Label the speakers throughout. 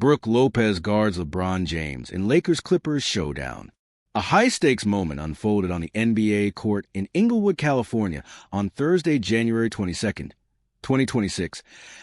Speaker 1: Brook Lopez guards LeBron James in Lakers-Clippers Showdown. A high-stakes moment unfolded on the NBA court in Inglewood, California on Thursday, January 22nd, 2026,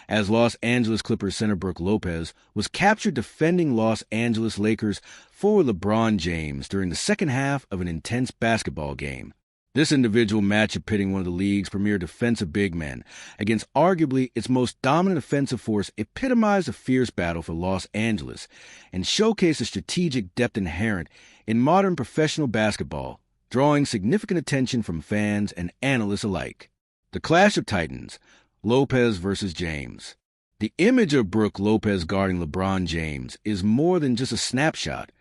Speaker 1: as Los Angeles Clippers center Brook Lopez was captured defending Los Angeles Lakers forward LeBron James during the second half of an intense basketball game. This individual matchup pitting one of the league's premier defensive big men against arguably its most dominant offensive force epitomized a fierce battle for Los Angeles and showcased the strategic depth inherent in modern professional basketball, drawing significant attention from fans and analysts alike. The Clash of Titans, Lopez versus James. The image of Brook Lopez guarding LeBron James is more than just a snapshot.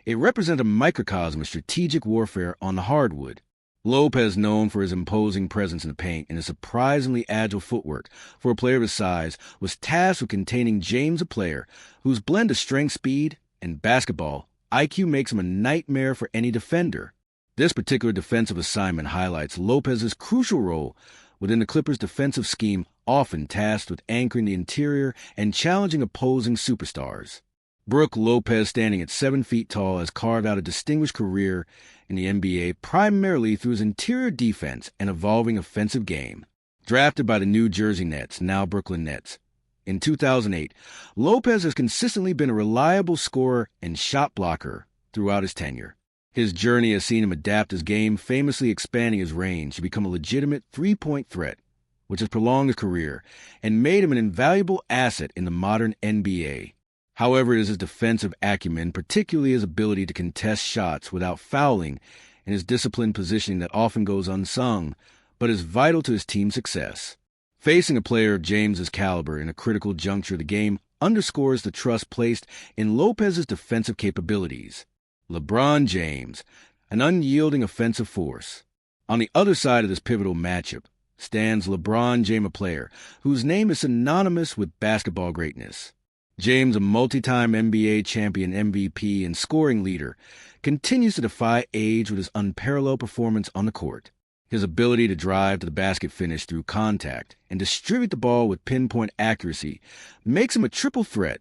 Speaker 1: It represents a microcosm of strategic warfare on the hardwood. Lopez, known for his imposing presence in the paint and his surprisingly agile footwork for a player of his size, was tasked with containing James, a player whose blend of strength, speed, and basketball IQ makes him a nightmare for any defender. This particular defensive assignment highlights Lopez's crucial role within the Clippers' defensive scheme, often tasked with anchoring the interior and challenging opposing superstars. Brook Lopez, standing at 7 feet tall, has carved out a distinguished career in the NBA primarily through his interior defense and evolving offensive game. Drafted by the New Jersey Nets, now Brooklyn Nets, in 2008, Lopez has consistently been a reliable scorer and shot blocker throughout his tenure. His journey has seen him adapt his game, famously expanding his range to become a legitimate three-point threat, which has prolonged his career and made him an invaluable asset in the modern NBA. However, it is his defensive acumen, particularly his ability to contest shots without fouling, and his disciplined positioning that often goes unsung, but is vital to his team's success. Facing a player of James's caliber in a critical juncture of the game underscores the trust placed in Lopez's defensive capabilities. LeBron James, an unyielding offensive force. On the other side of this pivotal matchup stands LeBron James, a player whose name is synonymous with basketball greatness. James, a multi-time NBA champion, MVP, and scoring leader, continues to defy age with his unparalleled performance on the court. His ability to drive to the basket finish through contact and distribute the ball with pinpoint accuracy makes him a triple threat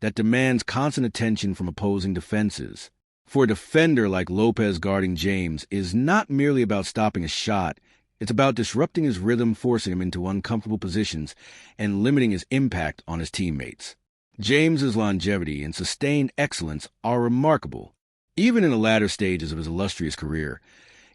Speaker 1: that demands constant attention from opposing defenses. For a defender like Lopez, guarding James is not merely about stopping a shot, it's about disrupting his rhythm, forcing him into uncomfortable positions, and limiting his impact on his teammates. James's longevity and sustained excellence are remarkable. Even in the latter stages of his illustrious career,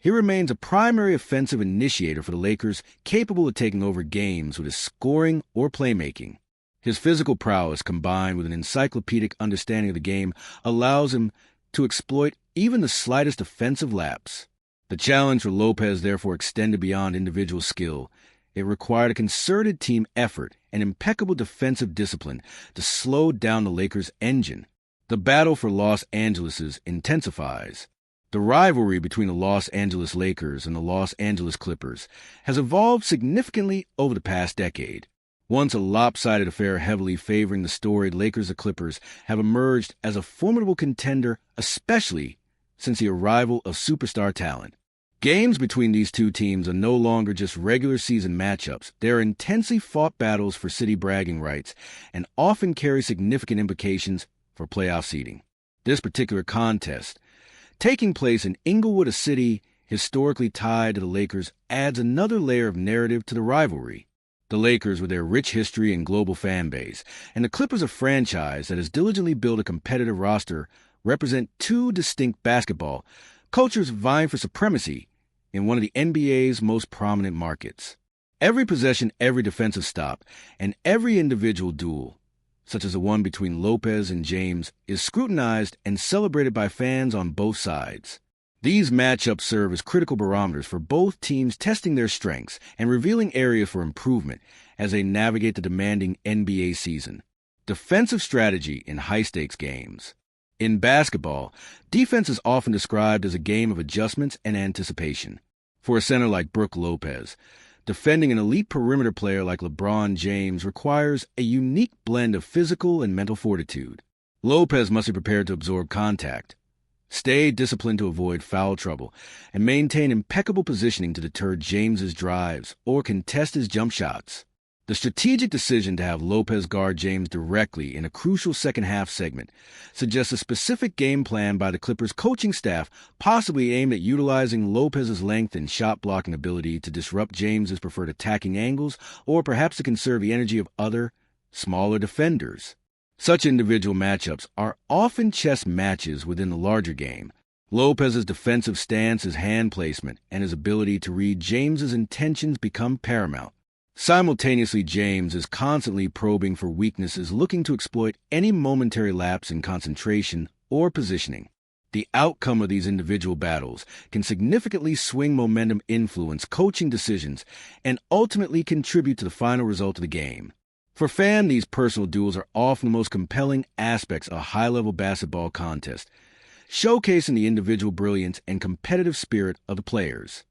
Speaker 1: he remains a primary offensive initiator for the Lakers, capable of taking over games with his scoring or playmaking. His physical prowess, combined with an encyclopedic understanding of the game, allows him to exploit even the slightest offensive lapse. The challenge for Lopez therefore extended beyond individual skill. It required a concerted team effort and impeccable defensive discipline to slow down the Lakers' engine. The battle for Los Angeles intensifies. The rivalry between the Los Angeles Lakers and the Los Angeles Clippers has evolved significantly over the past decade. Once a lopsided affair heavily favoring the storied Lakers, the Clippers have emerged as a formidable contender, especially since the arrival of superstar talent. Games between these two teams are no longer just regular season matchups. They are intensely fought battles for city bragging rights and often carry significant implications for playoff seeding. This particular contest, taking place in Inglewood, a city historically tied to the Lakers, adds another layer of narrative to the rivalry. The Lakers, with their rich history and global fan base, and the Clippers, a franchise that has diligently built a competitive roster, represent two distinct basketball cultures vying for supremacy in one of the NBA's most prominent markets. Every possession, every defensive stop, and every individual duel, such as the one between Lopez and James, is scrutinized and celebrated by fans on both sides. These matchups serve as critical barometers for both teams, testing their strengths and revealing areas for improvement as they navigate the demanding NBA season. Defensive strategy in high-stakes games. In basketball, defense is often described as a game of adjustments and anticipation. For a center like Brook Lopez, defending an elite perimeter player like LeBron James requires a unique blend of physical and mental fortitude. Lopez must be prepared to absorb contact, stay disciplined to avoid foul trouble, and maintain impeccable positioning to deter James's drives or contest his jump shots. The strategic decision to have Lopez guard James directly in a crucial second-half segment suggests a specific game plan by the Clippers' coaching staff, possibly aimed at utilizing Lopez's length and shot-blocking ability to disrupt James's preferred attacking angles, or perhaps to conserve the energy of other, smaller defenders. Such individual matchups are often chess matches within the larger game. Lopez's defensive stance, his hand placement, and his ability to read James's intentions become paramount. Simultaneously, James is constantly probing for weaknesses, looking to exploit any momentary lapse in concentration or positioning. The outcome of these individual battles can significantly swing momentum, influence coaching decisions, and ultimately contribute to the final result of the game. For fans, these personal duels are often the most compelling aspects of a high-level basketball contest, showcasing the individual brilliance and competitive spirit of the players.